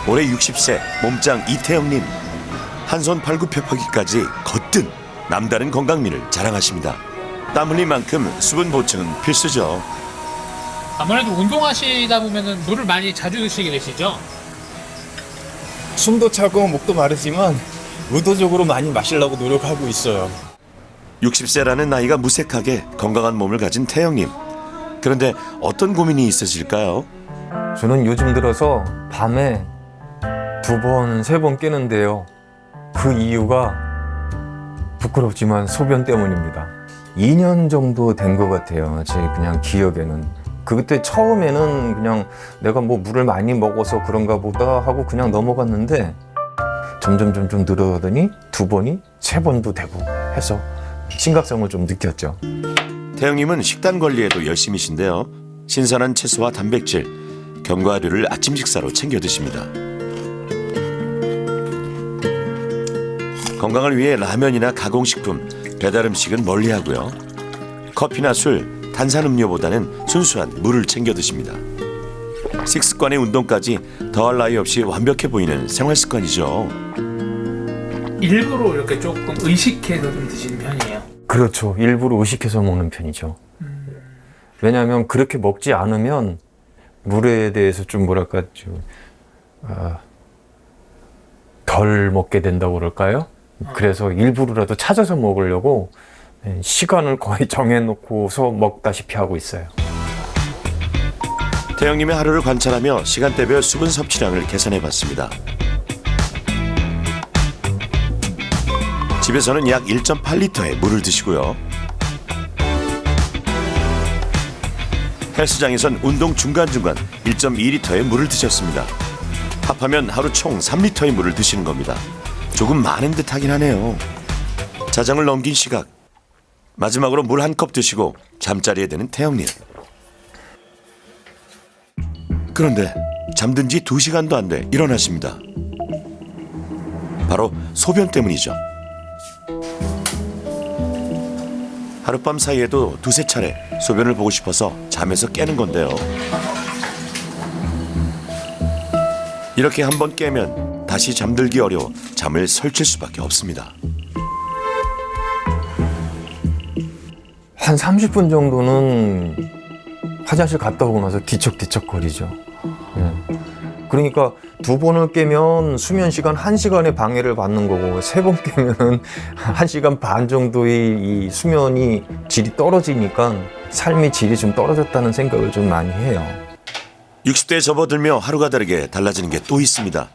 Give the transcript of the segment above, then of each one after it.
올해 60세 몸짱 이태영님. 한손 팔굽혀펴기까지 거뜬 남다른 건강미를 자랑하십니다. 땀 흘린 만큼 수분 보충은 필수죠. 아무래도 운동하시다 보면은 물을 많이 자주 드시게 되시죠? 숨도 차고 목도 마르지만 의도적으로 많이 마시려고 노력하고 있어요. 60세라는 나이가 무색하게 건강한 몸을 가진 태영님. 그런데 어떤 고민이 있으실까요? 저는 요즘 들어서 밤에 2번, 3번 깨는데요. 그 이유가 부끄럽지만 소변 때문입니다. 2년 정도 된 것 같아요. 제 그냥 기억에는. 그때 처음에는 그냥 내가 뭐 물을 많이 먹어서 그런가 보다 하고 그냥 넘어갔는데 점점 늘어가더니 2번이 3번도 되고 해서 심각성을 좀 느꼈죠. 태영님은 식단 관리에도 열심이신데요. 신선한 채소와 단백질, 견과류를 아침 식사로 챙겨 드십니다. 건강을 위해 라면이나 가공식품, 배달음식은 멀리하고요. 커피나 술, 탄산음료보다는 순수한 물을 챙겨 드십니다. 식습관의 운동까지 더할 나위 없이 완벽해 보이는 생활습관이죠. 일부러 이렇게 조금 의식해서 좀 드시는 편이에요. 그렇죠. 일부러 의식해서 먹는 편이죠. 왜냐하면 그렇게 먹지 않으면 물에 대해서 좀 뭐랄까 덜 먹게 된다고 그럴까요? 그래서 일부러라도 찾아서 먹으려고 시간을 거의 정해놓고서 먹다시피 하고 있어요. 태영님의 하루를 관찰하며 시간대별 수분 섭취량을 계산해봤습니다. 집에서는 약 1.8리터의 물을 드시고요. 헬스장에선 운동 중간중간 1.2리터의 물을 드셨습니다. 합하면 하루 총 3리터의 물을 드시는 겁니다. 조금 많은 듯 하긴 하네요. 자정을 넘긴 시각. 마지막으로 물 한 컵 드시고 잠자리에 드는 태영님. 그런데 잠든 지 2시간도 안 돼 일어나십니다. 바로 소변 때문이죠. 하룻밤 사이에도 2~3차례 소변을 보고 싶어서 잠에서 깨는 건데요. 이렇게 한 번 깨면 다시 잠들기 어려워 잠을 설칠 수밖에 없습니다. 한 30분 정도는 화장실 갔다 오고 나서 뒤척뒤척거리죠. 그러니까 2번을 깨면 수면 시간 1시간의 방해를 받는 거고 3번 깨면은 1시간 반 정도의 이 수면이 질이 떨어지니까 삶의 질이 좀 떨어졌다는 생각을 좀 많이 해요. 60대에 접어들며 하루가 다르게 달라지는 게 또 있습니다.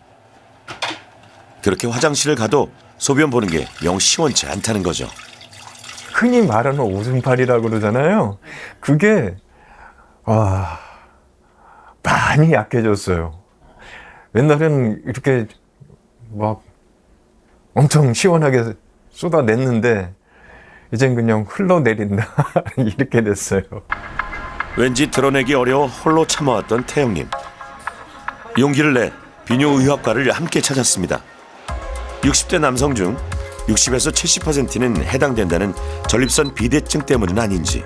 그렇게 화장실을 가도 소변 보는 게 영 시원치 않다는 거죠. 흔히 말하는 오줌팔이라고 그러잖아요. 그게 많이 약해졌어요. 옛날에는 이렇게 막 엄청 시원하게 쏟아냈는데 이젠 그냥 흘러내린다 이렇게 됐어요. 왠지 드러내기 어려워 홀로 참아왔던 태영님. 용기를 내 비뇨의학과를 함께 찾았습니다. 60대 남성 중 60에서 70%는 해당된다는 전립선 비대증 때문은 아닌지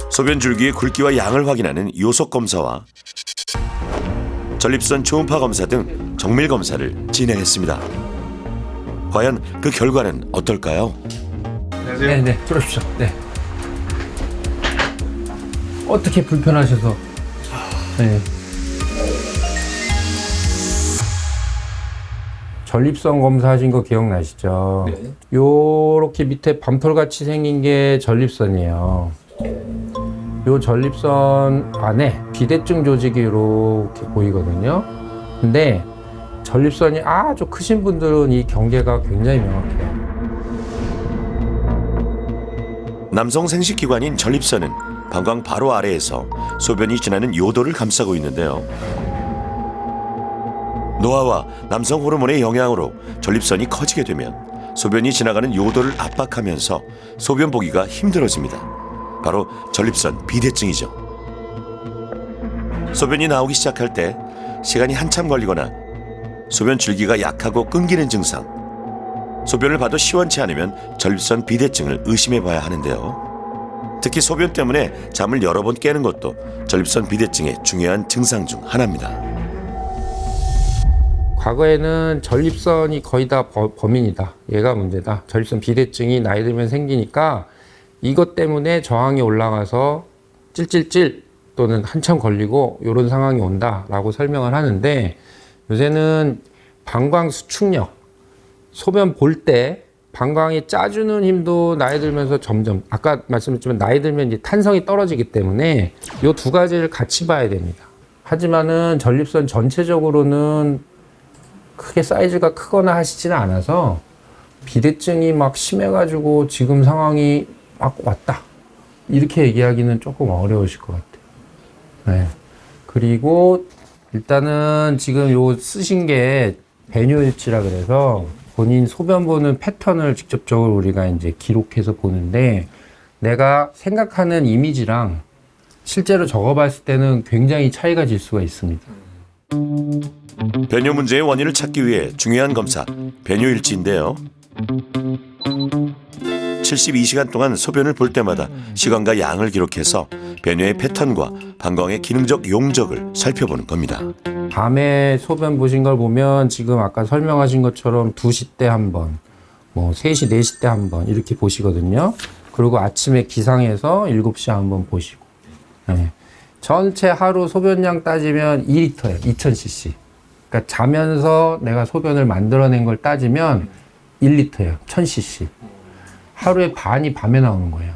소변 줄기의 굵기와 양을 확인하는 요속 검사와 전립선 초음파 검사 등 정밀 검사를 진행했습니다. 과연 그 결과는 어떨까요? 네, 들어오십시오. 네. 어떻게 불편하셔서? 네. 전립선 검사하신 거 기억나시죠? 네. 요렇게 밑에 밤톨같이 생긴 게 전립선이에요. 요 전립선 안에 비대증 조직이 이렇게 보이거든요. 근데 전립선이 아주 크신 분들은 이 경계가 굉장히 명확해요. 남성 생식기관인 전립선은 방광 바로 아래에서 소변이 지나는 요도를 감싸고 있는데요. 노화와 남성 호르몬의 영향으로 전립선이 커지게 되면 소변이 지나가는 요도를 압박하면서 소변 보기가 힘들어집니다. 바로 전립선 비대증이죠. 소변이 나오기 시작할 때 시간이 한참 걸리거나 소변 줄기가 약하고 끊기는 증상, 소변을 봐도 시원치 않으면 전립선 비대증을 의심해 봐야 하는데요. 특히 소변 때문에 잠을 여러 번 깨는 것도 전립선 비대증의 중요한 증상 중 하나입니다. 과거에는 전립선이 거의 다 범인이다. 얘가 문제다. 전립선 비대증이 나이 들면 생기니까 이것 때문에 저항이 올라가서 찔찔찔 또는 한참 걸리고 이런 상황이 온다라고 설명을 하는데, 요새는 방광 수축력, 소변 볼 때 방광이 짜주는 힘도 나이 들면서 점점, 아까 말씀드렸지만 나이 들면 이제 탄성이 떨어지기 때문에 이 두 가지를 같이 봐야 됩니다. 하지만은 전립선 전체적으로는 크게 사이즈가 크거나 하시지는 않아서 비대증이 막 심해가지고 지금 상황이 막 왔다 이렇게 얘기하기는 조금 어려우실 것 같아요. 네. 그리고 일단은 지금 요 쓰신 게 배뇨일지라 그래서 본인 소변 보는 패턴을 직접적으로 우리가 이제 기록해서 보는데, 내가 생각하는 이미지랑 실제로 적어봤을 때는 굉장히 차이가 질 수가 있습니다. 배뇨 문제의 원인을 찾기 위해 중요한 검사, 배뇨일지인데요. 72시간 동안 소변을 볼 때마다 시간과 양을 기록해서 배뇨의 패턴과 방광의 기능적 용적을 살펴보는 겁니다. 밤에 소변 보신 걸 보면 지금 아까 설명하신 것처럼 2시 때 한 번, 뭐 3시, 4시 때 한 번 이렇게 보시거든요. 그리고 아침에 기상해서 7시에 한 번 보시고. 네. 전체 하루 소변량 따지면 2리터예요. 2000cc. 그러니까 자면서 내가 소변을 만들어낸 걸 따지면 1리터예요. 1000cc. 하루에 반이 밤에 나오는 거예요.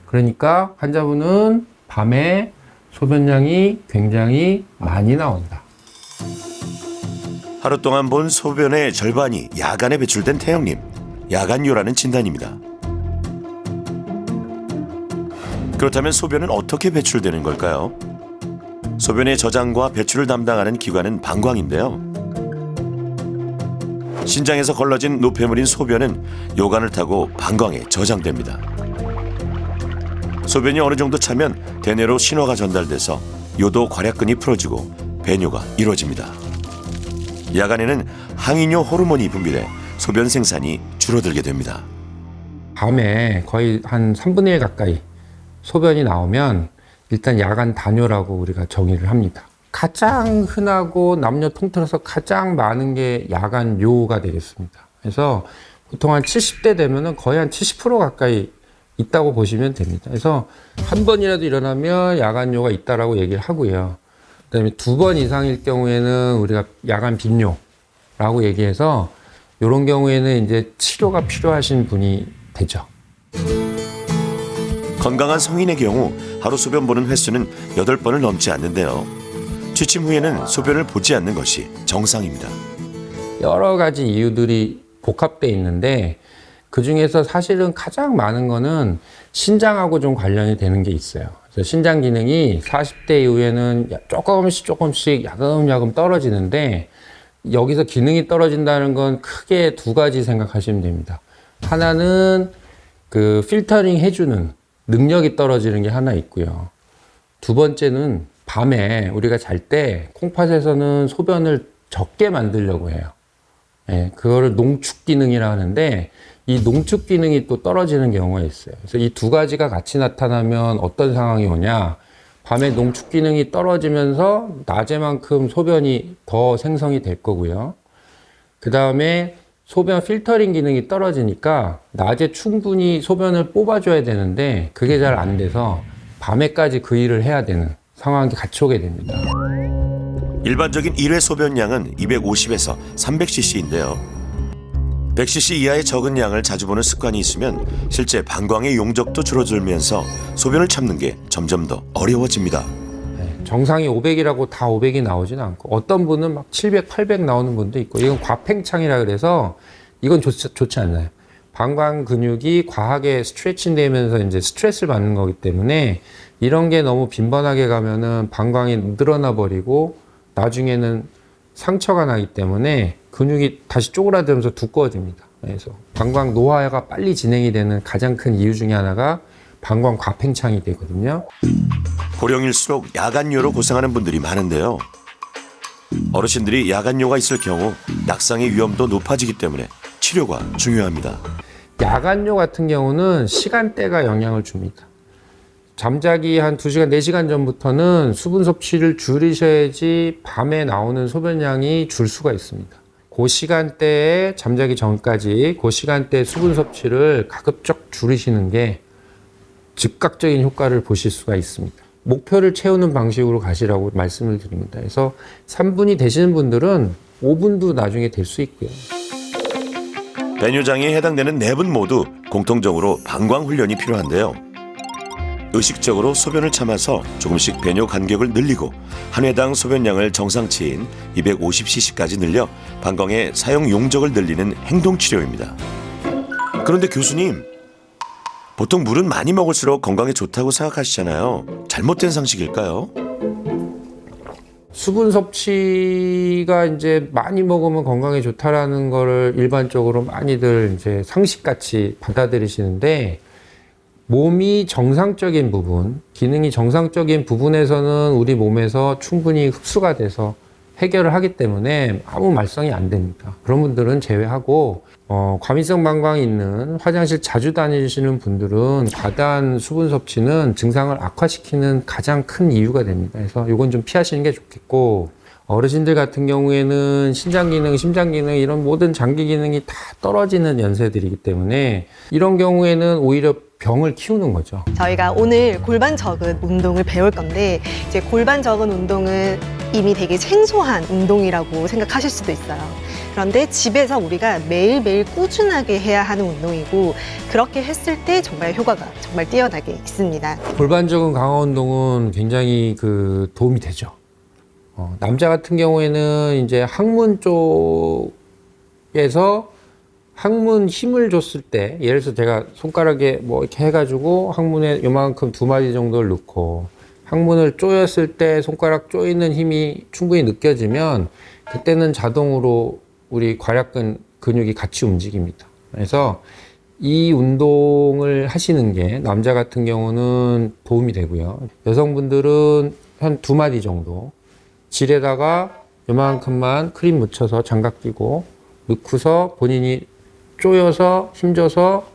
그러니까 환자분은 밤에 소변량이 굉장히 많이 나온다. 하루 동안 본 소변의 절반이 야간에 배출된 태영님. 야간뇨라는 진단입니다. 그렇다면 소변은 어떻게 배출되는 걸까요? 소변의 저장과 배출을 담당하는 기관은 방광인데요. 신장에서 걸러진 노폐물인 소변은 요관을 타고 방광에 저장됩니다. 소변이 어느 정도 차면 대뇌로 신호가 전달돼서 요도 괄약근이 풀어지고 배뇨가 이루어집니다. 야간에는 항이뇨 호르몬이 분비돼 소변 생산이 줄어들게 됩니다. 밤에 거의 한 3분의 1 가까이 소변이 나오면 일단 야간 다뇨라고 우리가 정의를 합니다. 가장 흔하고 남녀 통틀어서 가장 많은 게 야간요가 되겠습니다. 그래서 보통 한 70대 되면은 거의 한 70% 가까이 있다고 보시면 됩니다. 그래서 한 번이라도 일어나면 야간요가 있다라고 얘기를 하고요. 그다음에 2번 이상일 경우에는 우리가 야간 빈뇨라고 얘기해서 이런 경우에는 이제 치료가 필요하신 분이 되죠. 건강한 성인의 경우 하루 소변 보는 횟수는 8번을 넘지 않는데요. 취침 후에는 소변을 보지 않는 것이 정상입니다. 여러 가지 이유들이 복합되어 있는데 그중에서 사실은 가장 많은 거는 신장하고 좀 관련이 되는 게 있어요. 그래서 신장 기능이 40대 이후에는 조금씩 야금야금 떨어지는데, 여기서 기능이 떨어진다는 건 크게 2가지 생각하시면 됩니다. 하나는 그 필터링 해주는 능력이 떨어지는 게 하나 있고요. 2번째는 밤에 우리가 잘 때 콩팥에서는 소변을 적게 만들려고 해요. 예, 그거를 농축 기능이라 하는데 이 농축 기능이 또 떨어지는 경우가 있어요. 그래서 이 2가지가 같이 나타나면 어떤 상황이 오냐? 밤에 농축 기능이 떨어지면서 낮에만큼 소변이 더 생성이 될 거고요. 그 다음에 소변 필터링 기능이 떨어지니까 낮에 충분히 소변을 뽑아줘야 되는데 그게 잘 안 돼서 밤에까지 그 일을 해야 되는 상황이 같이 오게 됩니다. 일반적인 1회 소변량은 250에서 300cc인데요. 100cc 이하의 적은 양을 자주 보는 습관이 있으면 실제 방광의 용적도 줄어들면서 소변을 참는 게 점점 더 어려워집니다. 정상이 500이라고 다 500이 나오진 않고 어떤 분은 막 700, 800 나오는 분도 있고, 이건 과팽창이라 그래서 이건 좋지 않아요. 방광 근육이 과하게 스트레칭 되면서 이제 스트레스를 받는 거기 때문에 이런 게 너무 빈번하게 가면은 방광이 늘어나 버리고 나중에는 상처가 나기 때문에 근육이 다시 쪼그라들면서 두꺼워집니다. 그래서 방광 노화가 빨리 진행이 되는 가장 큰 이유 중에 하나가 방광 과팽창이 되거든요. 고령일수록 야간뇨로 고생하는 분들이 많은데요. 어르신들이 야간뇨가 있을 경우 낙상의 위험도 높아지기 때문에 치료가 중요합니다. 야간뇨 같은 경우는 시간대가 영향을 줍니다. 잠자기 한 2시간, 4시간 전부터는 수분 섭취를 줄이셔야지 밤에 나오는 소변량이 줄 수가 있습니다. 그 시간대에 잠자기 전까지 그 시간대에 수분 섭취를 가급적 줄이시는 게 즉각적인 효과를 보실 수가 있습니다. 목표를 채우는 방식으로 가시라고 말씀을 드립니다. 그래서 3분이 되시는 분들은 5분도 나중에 될 수 있고요. 배뇨장애에 해당되는 4분 모두 공통적으로 방광 훈련이 필요한데요. 의식적으로 소변을 참아서 조금씩 배뇨 간격을 늘리고 한 회당 소변량을 정상치인 250cc까지 늘려 방광의 사용 용적을 늘리는 행동 치료입니다. 그런데 교수님, 보통 물은 많이 먹을수록 건강에 좋다고 생각하시잖아요. 잘못된 상식일까요? 수분 섭취가 이제 많이 먹으면 건강에 좋다라는 거를 일반적으로 많이들 이제 상식같이 받아들이시는데, 몸이 정상적인 부분, 기능이 정상적인 부분에서는 우리 몸에서 충분히 흡수가 돼서 해결을 하기 때문에 아무 말썽이 안 됩니다. 그런 분들은 제외하고 과민성 방광이 있는 화장실 자주 다니시는 분들은 과다한 수분 섭취는 증상을 악화시키는 가장 큰 이유가 됩니다. 그래서 이건 좀 피하시는 게 좋겠고, 어르신들 같은 경우에는 신장 기능, 심장 기능 이런 모든 장기 기능이 다 떨어지는 연세들이기 때문에 이런 경우에는 오히려 병을 키우는 거죠. 저희가 오늘 골반 적은 운동을 배울 건데, 이제 골반 적은 운동은 이미 되게 생소한 운동이라고 생각하실 수도 있어요. 그런데 집에서 우리가 매일매일 꾸준하게 해야 하는 운동이고, 그렇게 했을 때 정말 효과가 정말 뛰어나게 있습니다. 골반 적은 강화 운동은 굉장히 도움이 되죠. 남자 같은 경우에는 이제 항문 쪽에서 항문 힘을 줬을 때, 예를 들어서 제가 손가락에 뭐 이렇게 해가지고 항문에 요만큼 2마디 정도를 넣고 항문을 조였을 때 손가락 조이는 힘이 충분히 느껴지면 그때는 자동으로 우리 괄약근 근육이 같이 움직입니다. 그래서 이 운동을 하시는 게 남자 같은 경우는 도움이 되고요. 여성분들은 한 2마디 정도 질에다가 요만큼만 크림 묻혀서 장갑 끼고 넣고서 본인이 쪼여서 힘줘서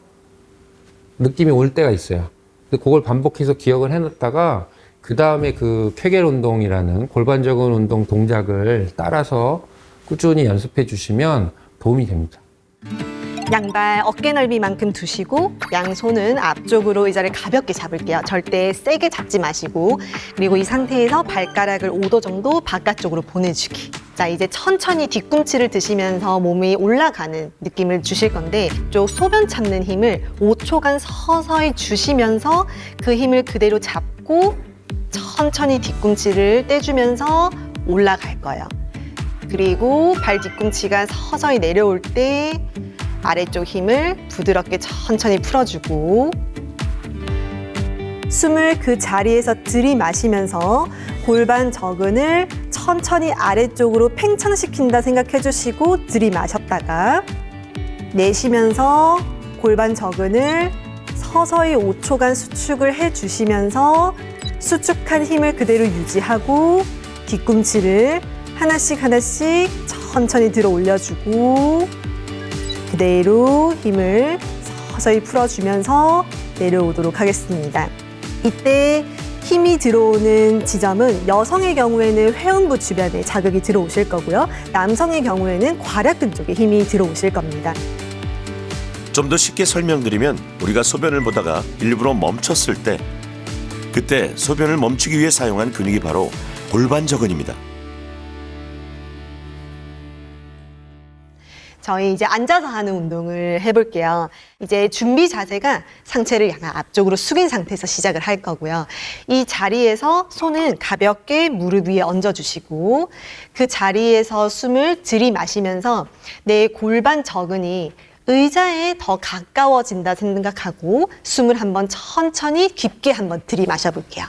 느낌이 올 때가 있어요. 근데 그걸 반복해서 기억을 해놨다가 그 다음에 쾌겔 운동이라는 골반 적은 운동 동작을 따라서 꾸준히 연습해 주시면 도움이 됩니다. 양발 어깨 넓이만큼 두시고 양손은 앞쪽으로 의자를 가볍게 잡을게요. 절대 세게 잡지 마시고, 그리고 이 상태에서 발가락을 5도 정도 바깥쪽으로 보내주기. 자, 이제 천천히 뒤꿈치를 드시면서 몸이 올라가는 느낌을 주실 건데, 쪽 소변 참는 힘을 5초간 서서히 주시면서 그 힘을 그대로 잡고 천천히 뒤꿈치를 떼주면서 올라갈 거예요. 그리고 발 뒤꿈치가 서서히 내려올 때 아래쪽 힘을 부드럽게 천천히 풀어주고, 숨을 그 자리에서 들이마시면서 골반 저근을 천천히 아래쪽으로 팽창시킨다 생각해 주시고 들이마셨다가 내쉬면서 골반 저근을 서서히 5초간 수축을 해 주시면서 수축한 힘을 그대로 유지하고 뒤꿈치를 하나씩 하나씩 천천히 들어 올려주고 그대로 힘을 서서히 풀어주면서 내려오도록 하겠습니다. 이때 힘이 들어오는 지점은 여성의 경우에는 회음부 주변에 자극이 들어오실 거고요. 남성의 경우에는 괄약근 쪽에 힘이 들어오실 겁니다. 좀 더 쉽게 설명드리면, 우리가 소변을 보다가 일부러 멈췄을 때, 그때 소변을 멈추기 위해 사용한 근육이 바로 골반 저근입니다. 저희 이제 앉아서 하는 운동을 해볼게요. 이제 준비 자세가 상체를 약간 앞쪽으로 숙인 상태에서 시작을 할 거고요. 이 자리에서 손은 가볍게 무릎 위에 얹어주시고 그 자리에서 숨을 들이마시면서 내 골반 저근이 의자에 더 가까워진다 생각하고 숨을 한번 천천히 깊게 한번 들이마셔 볼게요.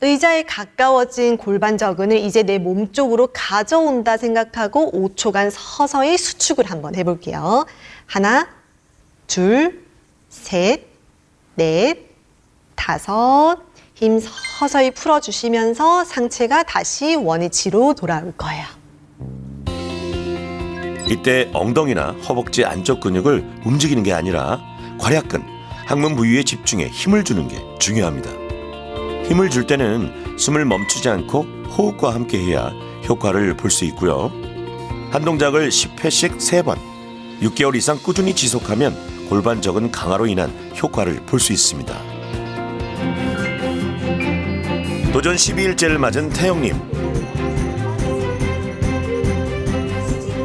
의자에 가까워진 골반 저근을 이제 내 몸 쪽으로 가져온다 생각하고 5초간 서서히 수축을 한번 해볼게요. 하나, 둘, 셋, 넷, 다섯. 힘 서서히 풀어주시면서 상체가 다시 원위치로 돌아올 거예요. 이때 엉덩이나 허벅지 안쪽 근육을 움직이는 게 아니라 괄약근, 항문 부위에 집중해 힘을 주는 게 중요합니다. 힘을 줄 때는 숨을 멈추지 않고 호흡과 함께 해야 효과를 볼 수 있고요. 한 동작을 10회씩 3번, 6개월 이상 꾸준히 지속하면 골반적은 강화로 인한 효과를 볼 수 있습니다. 도전 12일째를 맞은 태영님.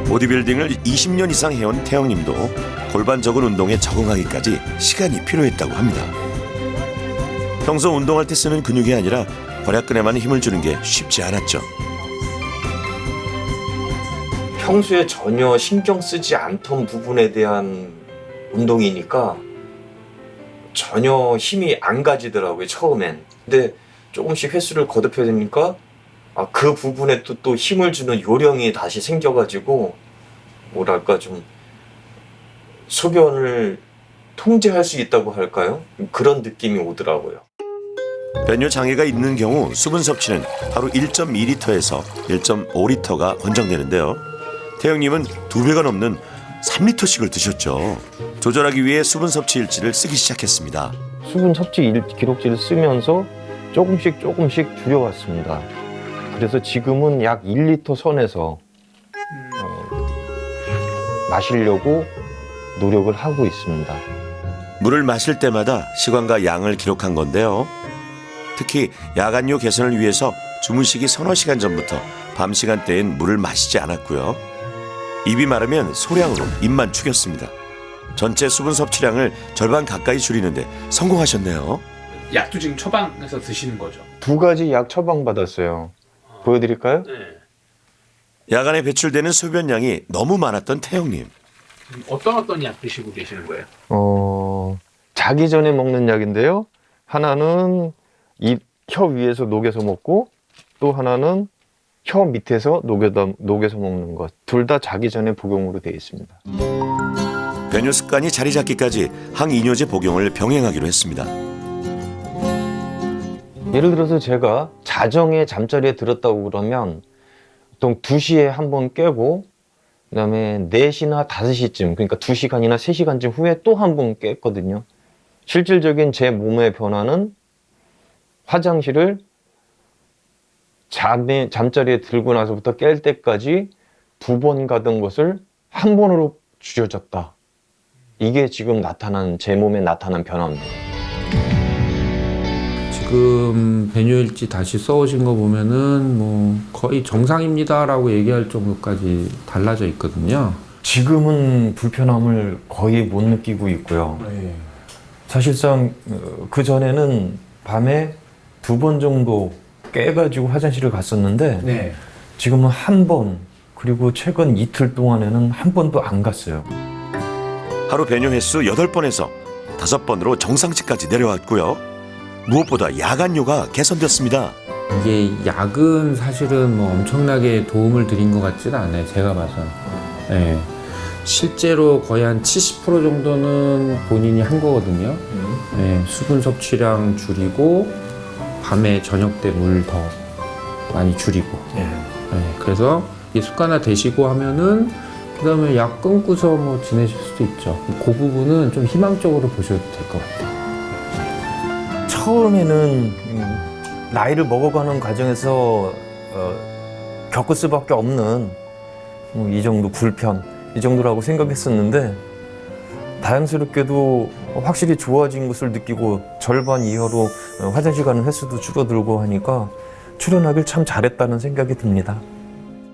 보디빌딩을 20년 이상 해온 태영님도 골반적은 운동에 적응하기까지 시간이 필요했다고 합니다. 평소 운동할 때 쓰는 근육이 아니라 괄약근에만 힘을 주는 게 쉽지 않았죠. 평소에 전혀 신경 쓰지 않던 부분에 대한 운동이니까 전혀 힘이 안 가지더라고요, 처음엔. 근데 조금씩 횟수를 거듭해야 되니까 그 부분에 또 힘을 주는 요령이 다시 생겨가지고 뭐랄까 좀 소변을 통제할 수 있다고 할까요? 그런 느낌이 오더라고요. 변뇨 장애가 있는 경우 수분 섭취는 하루 1.2리터에서 1.5리터가 권장되는데요. 태영님은 2배가 넘는 3리터씩을 드셨죠. 조절하기 위해 수분 섭취 일지를 쓰기 시작했습니다. 수분 섭취 기록지를 쓰면서 조금씩 줄여왔습니다. 그래서 지금은 약 1리터 선에서 마시려고 노력을 하고 있습니다. 물을 마실 때마다 시간과 양을 기록한 건데요. 특히 야간요 개선을 위해서 주무시기 서너 시간 전부터 밤 시간대엔 물을 마시지 않았고요. 입이 마르면 소량으로 입만 죽였습니다. 전체 수분 섭취량을 절반 가까이 줄이는데 성공하셨네요. 약도 지금 처방해서 드시는 거죠? 2가지 약 처방받았어요. 보여드릴까요? 네. 야간에 배출되는 소변량이 너무 많았던 태영님. 어떤 약 드시고 계시는 거예요? 자기 전에 먹는 약인데요. 하나는 혀 위에서 녹여서 먹고 또 하나는 혀 밑에서 녹여서 먹는 것. 둘 다 자기 전에 복용으로 되어 있습니다. 변효 습관이 자리 잡기까지 항이뇨제 복용을 병행하기로 했습니다. 예를 들어서 제가 자정에 잠자리에 들었다고 그러면 보통 2시에 한 번 깨고 그다음에 4시나 5시쯤 그러니까 2시간이나 3시간쯤 후에 또 한 번 깼거든요. 실질적인 제 몸의 변화는 화장실을 잠자리에 들고 나서부터 깰 때까지 2번 가던 것을 한 번으로 줄여졌다. 이게 지금 제 몸에 나타난 변화입니다. 지금 배뇨일지 다시 써오신 거 보면은 뭐 거의 정상입니다라고 얘기할 정도까지 달라져 있거든요. 지금은 불편함을 거의 못 느끼고 있고요. 사실상 그 전에는 밤에 2번 정도 깨가지고 화장실을 갔었는데 지금은 1번 그리고 최근 이틀 동안에는 1번도 안 갔어요. 하루 변효 횟수 8번에서 5번으로 정상치까지 내려왔고요. 무엇보다 야간요가 개선됐습니다. 이게 약은 사실은 뭐 엄청나게 도움을 드린 것 같지는 않아요. 제가 봐서. 네. 실제로 거의 한 70% 정도는 본인이 한 거거든요. 네. 수분 섭취량 줄이고 밤에 저녁 때 물 더 많이 줄이고. 네. 그래서 이 습관화 되시고 하면은 그다음에 약 끊고서 뭐 지내실 수도 있죠. 그 부분은 좀 희망적으로 보셔도 될 것 같아요. 처음에는 나이를 먹어가는 과정에서 겪을 수밖에 없는 이 정도 불편, 이 정도라고 생각했었는데 다행스럽게도 확실히 좋아진 것을 느끼고 절반 이하로 화장실 가는 횟수도 줄어들고 하니까 출연하길 참 잘했다는 생각이 듭니다.